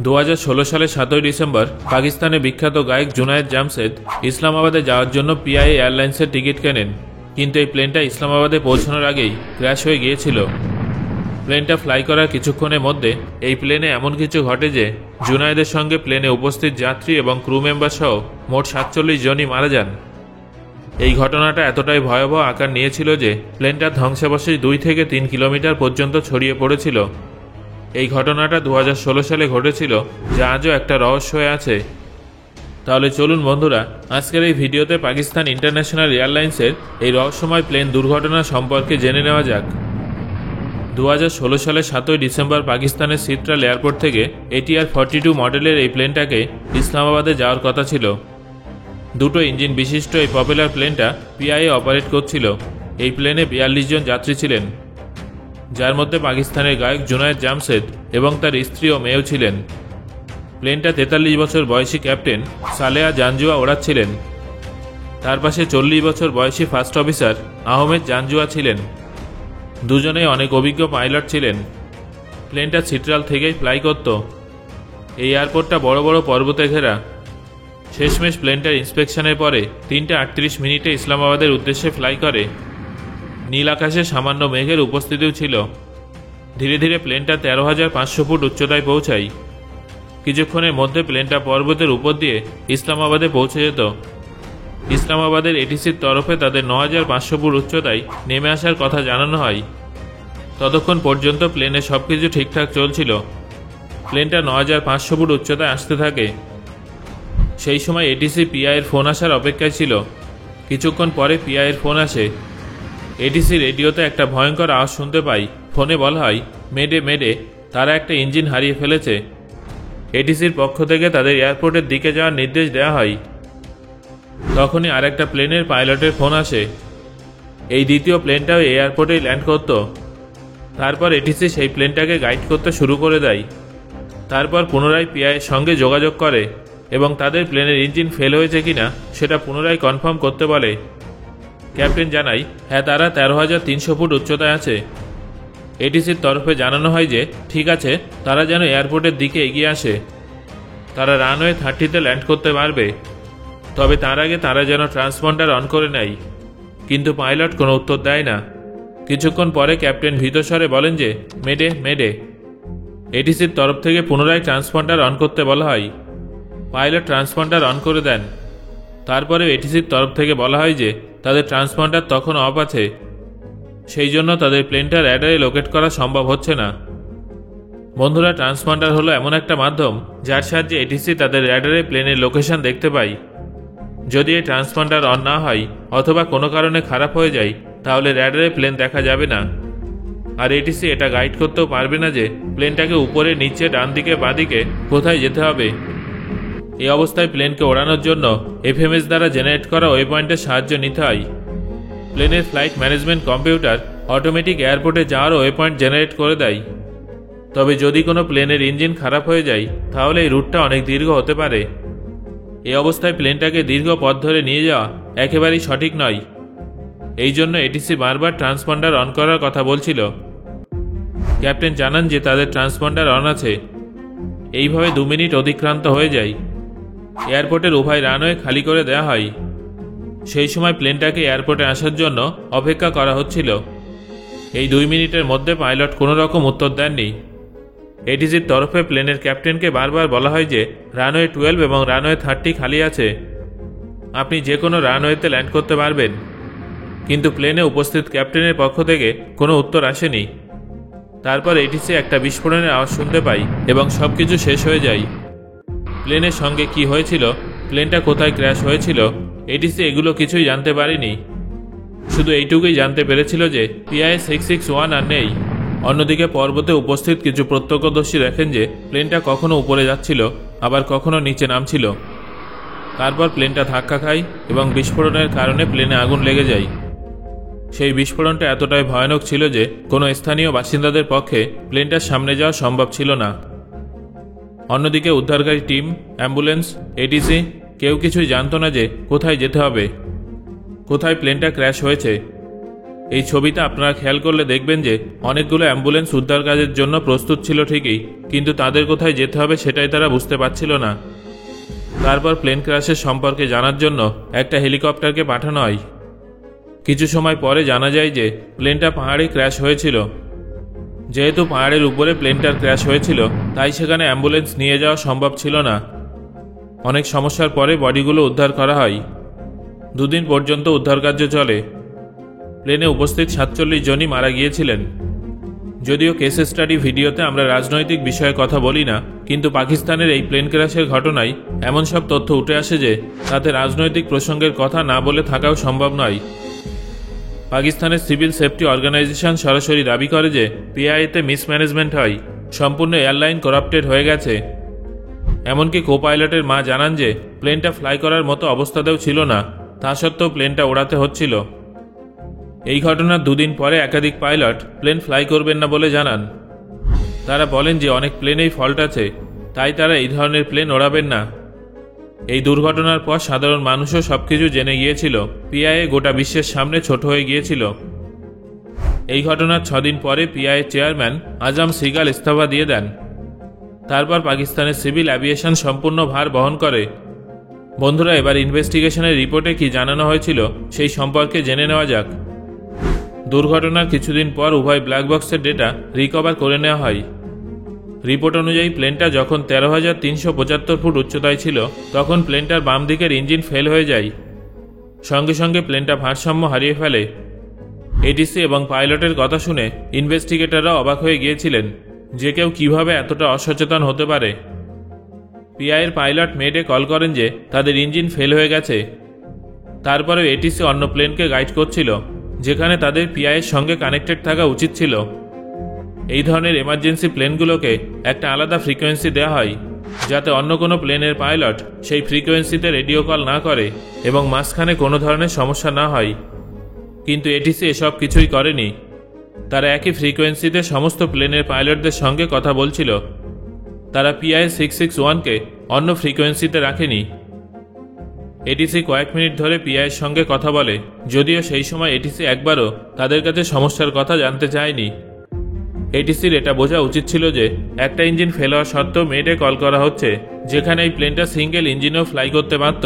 2016 সালের 7 ডিসেম্বর পাকিস্তানের বিখ্যাত গায়ক জুনায়েদ জামশেদ ইসলামাবাদে যাওয়ার জন্য পিআইএ এয়ারলাইন্সের টিকিট কেনেন, কিন্তু এই প্লেনটা ইসলামাবাদে পৌঁছানোর আগেই ক্র্যাশ হয়ে গিয়েছিল। প্লেনটা ফ্লাই করার কিছুক্ষণের মধ্যে এই প্লেনে এমন কিছু ঘটে যে জুনায়েদের সঙ্গে প্লেনে উপস্থিত যাত্রী এবং ক্রু মেম্বার সহ মোট 47 জনই মারা যান। এই ঘটনাটা এতটাই ভয়াবহ আকার নিয়েছিল যে প্লেনটার ধ্বংসাবশেষ 2 থেকে 3 কিলোমিটার পর্যন্ত ছড়িয়ে পড়েছিল। এই ঘটনাটা 2016 সালে ঘটেছিল, যা আজও একটা রহস্য হয়ে আছে। তাহলে চলুন বন্ধুরা, আজকের এই ভিডিওতে পাকিস্তান ইন্টারন্যাশনাল এয়ারলাইন্সের এই রহস্যময় প্লেন দুর্ঘটনা সম্পর্কে জেনে নেওয়া যাক। 2016 সালের 7 ডিসেম্বর পাকিস্তানের সিট্রাল এয়ারপোর্ট থেকে ATR 42 মডেলের এই প্লেনটাকে ইসলামাবাদে যাওয়ার কথা ছিল। দুটো ইঞ্জিন বিশিষ্ট এই পপুলার প্লেনটা পিআইএ অপারেট করছিল। এই প্লেনে 42 জন যাত্রী ছিলেন, যার মধ্যে পাকিস্তানের গায়ক জুনায়েদ জামশেদ এবং তার স্ত্রী ও মেয়েও ছিলেন। প্লেনটা 43 বছর বয়সী ক্যাপ্টেন সালেহা জানজুয়া ওড়াচ্ছিলেন। তার পাশে 40 বছর বয়সী ফার্স্ট অফিসার আহমেদ জানজুয়া ছিলেন। দুজনেই অনেক অভিজ্ঞ পাইলট ছিলেন। প্লেনটা সিট্রাল থেকেই ফ্লাই করত। এই এয়ারপোর্টটা বড় বড় পর্বতে ঘেরা। শেষমেশ প্লেনটার ইন্সপেকশনের পরে 3:38 মিনিটে ইসলামাবাদের উদ্দেশ্যে ফ্লাই করে। নীল আকাশে সামান্য মেঘের উপস্থিতিও ছিল। ধীরে ধীরে প্লেনটা 13,500 ফুট উচ্চতায় পৌঁছায়। কিছুক্ষণের মধ্যে প্লেনটা পর্বতের উপর দিয়ে ইসলামাবাদে পৌঁছে যেত। ইসলামাবাদের এটিসির তরফে তাদের 9,500 ফুট উচ্চতায় নেমে আসার কথা জানানো হয়। ততক্ষণ পর্যন্ত প্লেনে সবকিছু ঠিকঠাক চলছিল। প্লেনটা 9,500 ফুট উচ্চতায় আসতে থাকে। সেই সময় এটিসি পিআইয়ের ফোন আসার অপেক্ষায় ছিল। কিছুক্ষণ পরে পিআইয়ের ফোন আসে। এটিসি রেডিওতে একটা ভয়ঙ্কর আওয়াজ শুনতে পাই। ফোনে বলা হয়, মেডে মেডে, তারা একটা ইঞ্জিন হারিয়ে ফেলেছে। এটিসির পক্ষ থেকে তাদের এয়ারপোর্টের দিকে যাওয়ার নির্দেশ দেওয়া হয়। তখনই আরেকটা প্লেনের পাইলটের ফোন আসে। এই দ্বিতীয় প্লেনটাও এয়ারপোর্টেই ল্যান্ড করত। তারপর এটিসি সেই প্লেনটাকে গাইড করতে শুরু করে দেয়। তারপর পুনরায় পিআইয়ের সঙ্গে যোগাযোগ করে এবং তাদের প্লেনের ইঞ্জিন ফেল হয়েছে কিনা সেটা পুনরায় কনফার্ম করতে বলে। ক্যাপ্টেন জানায়, হ্যাঁ, তারা 13,300 ফুট উচ্চতায় আছে। এটিসির তরফে জানানো হয় যে ঠিক আছে, তারা যেন এয়ারপোর্টের দিকে এগিয়ে আসে। তারা রানওয়ে 30-তে ল্যান্ড করতে পারবে, তবে তার আগে তারা যেন ট্রান্সপন্ডার অন করে নেয়। কিন্তু পাইলট কোনো উত্তর দেয় না। কিছুক্ষণ পরে ক্যাপ্টেন ভীতস্বরে বলেন যে মেডে মেডে। এটিসির তরফ থেকে পুনরায় ট্রান্সপন্ডার অন করতে বলা হয়। পাইলট ট্রান্সপন্ডার অন করে দেন। তারপরে এটিসির তরফ থেকে বলা হয় যে তাদের ট্রান্সপন্ডার তখন অফ আছে, সেই জন্য তাদের প্লেনটা র্যাডারে লোকেট করা সম্ভব হচ্ছে না। বন্ধুরা, ট্রান্সপন্ডার হলো এমন একটা মাধ্যম যার সাহায্যে এটিসি তাদের র্যাডারে প্লেনের লোকেশন দেখতে পায়। যদি এই ট্রান্সপন্ডার অন না হয় অথবা কোনো কারণে খারাপ হয়ে যায়, তাহলে র্যাডারে প্লেন দেখা যাবে না। আর এটিসি এটা গাইড করতেও পারবে না যে প্লেনটাকে উপরে, নিচে, ডান দিকে, বাঁ দিকে কোথায় যেতে হবে। এই অবস্থায় প্লেনকে ওড়ানোর জন্য এফএমএস দ্বারা জেনারেট করা ওয়ে পয়েন্টের সাহায্য নিতে হয়। প্লেনের ফ্লাইট ম্যানেজমেন্ট কম্পিউটার অটোমেটিক এয়ারপোর্টে যাওয়ার ওয়ে পয়েন্ট জেনারেট করে দেয়। তবে যদি কোনো প্লেনের ইঞ্জিন খারাপ হয়ে যায়, তাহলে এই রুটটা অনেক দীর্ঘ হতে পারে। এই অবস্থায় প্লেনটাকে দীর্ঘ পথ ধরে নিয়ে যাওয়া একেবারেই সঠিক নয়। এই জন্য এটিসি বারবার ট্রান্সপন্ডার অন করার কথা বলছিল। ক্যাপ্টেন জানান যে তাদের ট্রান্সপন্ডার অন আছে। এইভাবে 2 মিনিট অতিক্রান্ত হয়ে যায়। এয়ারপোর্টের উভয় রানওয়ে খালি করে দেওয়া হয়। সেই সময় প্লেনটাকে এয়ারপোর্টে আসার জন্য অপেক্ষা করা হচ্ছিল। এই 2 মিনিটের মধ্যে পাইলট কোনো রকম উত্তর দেননি। এটিসির তরফে প্লেনের ক্যাপ্টেনকে বারবার বলা হয় যে রানওয়ে 12 এবং রানওয়ে 30 খালি আছে, আপনি যে কোনো রানওয়েতে ল্যান্ড করতে পারবেন। কিন্তু প্লেনে উপস্থিত ক্যাপ্টেনের পক্ষ থেকে কোনো উত্তর আসেনি। তারপর এটিসি একটা বিস্ফোরণের আওয়াজ শুনতে পাই এবং সবকিছু শেষ হয়ে যায়। প্লেনের সঙ্গে কি হয়েছিল, প্লেনটা কোথায় ক্র্যাশ হয়েছিল, এটিসি এগুলো কিছুই জানতে পারেনি। শুধু এইটুকুই জানতে পেরেছিল যে পিআইএ 661 আর নেই। অন্যদিকে পর্বতে উপস্থিত কিছু প্রত্যক্ষদর্শী দেখেন যে প্লেনটা কখনো উপরে যাচ্ছিল, আবার কখনো নিচে নামছিল। তারপর প্লেনটা ধাক্কা খায় এবং বিস্ফোরণের কারণে প্লেনে আগুন লেগে যায়। সেই বিস্ফোরণটা এতটাই ভয়ানক ছিল যে কোনো স্থানীয় বাসিন্দাদের পক্ষে প্লেনটার সামনে যাওয়া সম্ভব ছিল না। অন্যদিকে উদ্ধারকারী টিম, অ্যাম্বুলেন্স, এটিসি কেউ কিছুই জানত না যে কোথায় যেতে হবে, কোথায় প্লেনটা ক্র্যাশ হয়েছে। এই ছবিতে আপনারা খেয়াল করলে দেখবেন যে অনেকগুলো অ্যাম্বুলেন্স উদ্ধার কাজের জন্য প্রস্তুত ছিল ঠিকই, কিন্তু তাদের কোথায় যেতে হবে সেটাই তারা বুঝতে পারছিল না। তারপর প্লেন ক্র্যাশের সম্পর্কে জানার জন্য একটা হেলিকপ্টারকে পাঠানো হয়। কিছু সময় পরে জানা যায় যে প্লেনটা পাহাড়ে ক্র্যাশ হয়েছিল। যেহেতু পাহাড়ের উপরে প্লেনটার ক্র্যাশ হয়েছিল, তাই সেখানে অ্যাম্বুলেন্স নিয়ে যাওয়া সম্ভব ছিল না। অনেক সমস্যার পরে বডিগুলো উদ্ধার করা হয়। 2 দিন পর্যন্ত উদ্ধার কার্য চলে। প্লেনে উপস্থিত 47 জনই মারা গিয়েছিলেন। যদিও কেস স্টাডি ভিডিওতে আমরা রাজনৈতিক বিষয়ে কথা বলি না, কিন্তু পাকিস্তানের এই প্লেন ক্র্যাশের ঘটনায় এমন সব তথ্য উঠে আসে যে তাতে রাজনৈতিক প্রসঙ্গের কথা না বলে থাকাও সম্ভব নয়। পাকিস্তানের সিভিল সেফটি অর্গানাইজেশন সরাসরি দাবি করে যে পিআইএতে মিসম্যানেজমেন্ট হয়, সম্পূর্ণ এয়ারলাইন করাপ্টেড হয়ে গেছে। এমনকি কো পাইলটের মা জানান যে প্লেনটা ফ্লাই করার মতো অবস্থাতেও ছিল না, তা সত্ত্বেও প্লেনটা ওড়াতে হচ্ছিল। এই ঘটনার 2 দিন পরে একাধিক পাইলট প্লেন ফ্লাই করবেন না বলে জানান। তারা বলেন যে অনেক প্লেনেই ফল্ট আছে, তাই তারা এই ধরনের প্লেন ওড়াবেন না। এই দুর্ঘটনার পর সাধারণ মানুষও সবকিছু জেনে গিয়েছিল। পিআইএ গোটা বিশ্বের সামনে ছোট হয়ে গিয়েছিল। এই ঘটনার 6 দিন পরে পিআইএ চেয়ারম্যান আজম সিগাল ইস্তফা দিয়ে দেন। তারপর পাকিস্তানের সিভিল অ্যাভিয়েশন সম্পূর্ণ ভার বহন করে। বন্ধুরা, এবার ইনভেস্টিগেশনের রিপোর্টে কি জানানো হয়েছিল সেই সম্পর্কে জেনে নেওয়া যাক। দুর্ঘটনার কিছুদিন পর উভয় ব্ল্যাক বক্সের ডেটা রিকভার করে নেওয়া হয়। রিপোর্ট অনুযায়ী প্লেনটা যখন 13,375 ফুট উচ্চতায় ছিল, তখন প্লেনটার বাম দিকের ইঞ্জিন ফেল হয়ে যায়। সঙ্গে সঙ্গে প্লেনটা ভারসাম্য হারিয়ে ফেলে। এটিসি এবং পাইলটের কথা শুনে ইনভেস্টিগেটররা অবাক হয়ে গিয়েছিলেন যে কেউ কিভাবে এতটা অসচেতন হতে পারে। পিআইয়ের পাইলট মেডে কল করেন যে তাদের ইঞ্জিন ফেল হয়ে গেছে। তারপরেও এটিসি অন্য প্লেনকে গাইড করছিল, যেখানে তাদের পিআইয়ের সঙ্গে কানেক্টেড থাকা উচিত ছিল। এই ধরনের এমার্জেন্সি প্লেনগুলোকে একটা আলাদা ফ্রিকোয়েন্সি দেওয়া হয়, যাতে অন্য কোনো প্লেনের পাইলট সেই ফ্রিকোয়েন্সিতে রেডিও কল না করে এবং মাঝখানে কোনো ধরনের সমস্যা না হয়। কিন্তু এটিসি এসব কিছুই করেনি। তারা একই ফ্রিকোয়েন্সিতে সমস্ত প্লেনের পাইলটদের সঙ্গে কথা বলছিল। তারা পিআই 661কে অন্য ফ্রিকোয়েন্সিতে রাখেনি। এটিসি কয়েক মিনিট ধরে পিআইয়ের সঙ্গে কথা বলে, যদিও সেই সময় এটিসি একবারও তাদের কাছে সমস্যার কথা জানতে চায়নি। এটিসির এটা বোঝা উচিত ছিল যে একটা ইঞ্জিন ফেল হওয়া সত্ত্বেও মেডে কল করা হচ্ছে, যেখানে এই প্লেনটা সিঙ্গেল ইঞ্জিনেও ফ্লাই করতে পারত।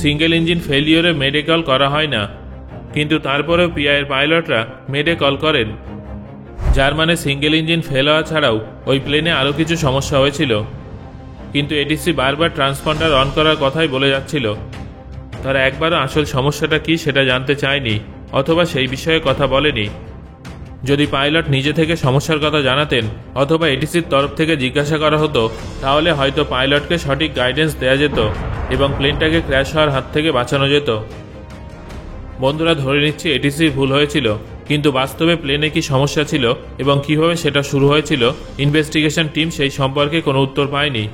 সিঙ্গেল ইঞ্জিন ফেলিওরে মেডে কল করা হয় না, কিন্তু তারপরেও পিআইয়ের পাইলটরা মেডে কল করেন, যার মানে সিঙ্গেল ইঞ্জিন ফেল হওয়া ছাড়াও ওই প্লেনে আরও কিছু সমস্যা হয়েছিল। কিন্তু এটিসি বারবার ট্রান্সপন্ডার অন করার কথাই বলে যাচ্ছিল। তারা একবারও আসল সমস্যাটা কি সেটা জানতে চায়নি, অথবা সেই বিষয়ে কথা বলেনি। যদি পাইলট নিজে থেকে সমস্যার কথা জানাতেন অথবা এটিসির তরফ থেকে জিজ্ঞাসা করা হতো, তাহলে হয়তো পাইলটকে সঠিক গাইডেন্স দেওয়া যেত এবং প্লেনটাকে ক্র্যাশ হওয়ার হাত থেকে বাঁচানো যেত। বন্ধুরা, ধরে নিচ্ছি এটিসির ভুল হয়েছিল, কিন্তু বাস্তবে প্লেনে কি সমস্যা ছিল এবং কিভাবে সেটা শুরু হয়েছিল, ইনভেস্টিগেশন টিম সেই সম্পর্কে কোনো উত্তর পায়নি।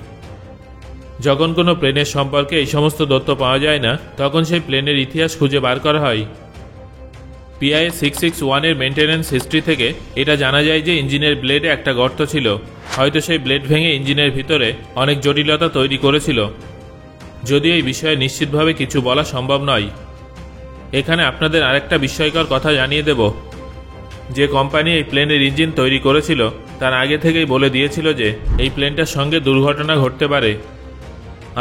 যখন কোনো প্লেনের সম্পর্কে এই সমস্ত তথ্য পাওয়া যায় না, তখন সেই প্লেনের ইতিহাস খুঁজে বার করা হয়। পিআই 661-এর মেনটেন্যান্স হিস্ট্রি থেকে এটা জানা যায় যে ইঞ্জিনের ব্লেডে একটা গর্ত ছিল। হয়তো সেই ব্লেড ভেঙে ইঞ্জিনের ভিতরে অনেক জটিলতা তৈরি করেছিল, যদিও এই বিষয়ে নিশ্চিতভাবে কিছু বলা সম্ভব নয়। এখানে আপনাদের আরেকটা বিস্ময়কর কথা জানিয়ে দেব। যে কোম্পানি এই প্লেনের ইঞ্জিন তৈরি করেছিল, তার আগে থেকেই বলে দিয়েছিল যে এই প্লেনটার সঙ্গে দুর্ঘটনা ঘটতে পারে।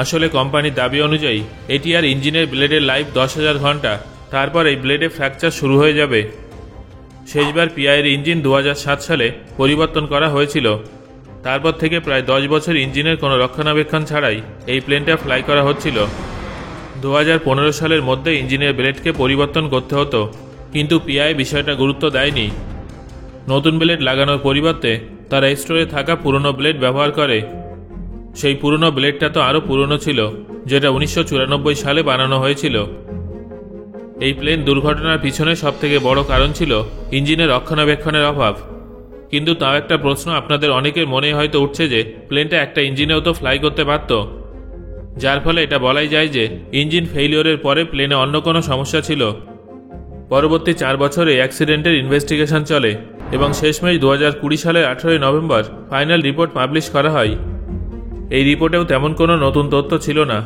আসলে কোম্পানির দাবি অনুযায়ী এটি আর ইঞ্জিনের ব্লেডের লাইফ 10,000 ঘন্টা, তারপর এই ব্লেডে ফ্র্যাকচার শুরু হয়ে যাবে। শেষবার পিআইয়ের ইঞ্জিন 2007 সালে পরিবর্তন করা হয়েছিল। তারপর থেকে প্রায় 10 বছর ইঞ্জিনের কোনো রক্ষণাবেক্ষণ ছাড়াই এই প্লেনটা ফ্লাই করা হচ্ছিল। 2015 সালের মধ্যে ইঞ্জিনের ব্লেডকে পরিবর্তন করতে হতো, কিন্তু পিআই বিষয়টা গুরুত্ব দেয়নি। নতুন ব্লেড লাগানোর পরিবর্তে তারা স্টোরে থাকা পুরনো ব্লেড ব্যবহার করে। সেই পুরনো ব্লেডটা তো আরও পুরনো ছিল, যেটা 1994 সালে বানানো হয়েছিল। এই প্লেন দুর্ঘটনার পিছনে সবথেকে বড় কারণ ছিল ইঞ্জিনের রক্ষণাবেক্ষণের অভাব। কিন্তু তাও একটা প্রশ্ন আপনাদের অনেকের মনে হয়তো উঠছে যে প্লেনটা একটা ইঞ্জিনেও তো ফ্লাই করতে পারত, যার ফলে এটা বলাই যায় যে ইঞ্জিন ফেইলিওরের পরে প্লেনে অন্য কোনো সমস্যা ছিল। পরবর্তী 4 বছরে অ্যাক্সিডেন্টের ইনভেস্টিগেশন চলে এবং শেষমেশ 2020 সালের 18 নভেম্বর ফাইনাল রিপোর্ট পাবলিশ করা হয়। এই রিপোর্টেও তেমন কোনো নতুন তথ্য ছিল না,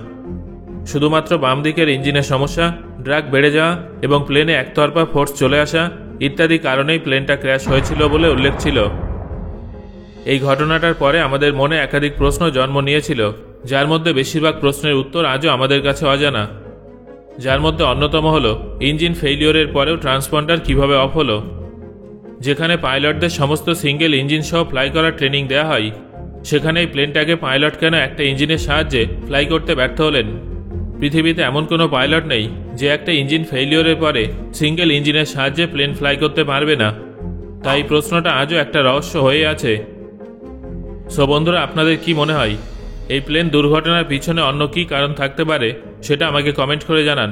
শুধুমাত্র বাম দিকের ইঞ্জিনের সমস্যা, ড্রাগ বেড়ে যাওয়া এবং প্লেনে একতরফা ফোর্স চলে আসা ইত্যাদি কারণেই প্লেনটা ক্র্যাশ হয়েছিল বলে উল্লেখ ছিল। এই ঘটনাটার পরে আমাদের মনে একাধিক প্রশ্ন জন্ম নিয়েছিল, যার মধ্যে বেশিরভাগ প্রশ্নের উত্তর আজও আমাদের কাছে অজানা। যার মধ্যে অন্যতম হলো ইঞ্জিন ফেইলিওরের পরেও ট্রান্সপন্ডার কিভাবে অফ হলো। যেখানে পাইলটদের সমস্ত সিঙ্গেল ইঞ্জিন সহ ফ্লাই করার ট্রেনিং দেওয়া হয়, সেখানে এই প্লেনটাকে পাইলট কেন একটা ইঞ্জিনের সাহায্যে ফ্লাই করতে ব্যর্থ হলেন। পৃথিবীতে এমন কোনো পাইলট নেই যে একটা ইঞ্জিন ফেইলিওরের পরে সিঙ্গেল ইঞ্জিনের সাহায্যে প্লেন ফ্লাই করতে পারবে না। তাই প্রশ্নটা আজও একটা রহস্য হয়ে আছে। সো বন্ধুরা, আপনাদের কি মনে হয় এই প্লেন দুর্ঘটনার পিছনে অন্য কী কারণ থাকতে পারে সেটা আমাকে কমেন্ট করে জানান।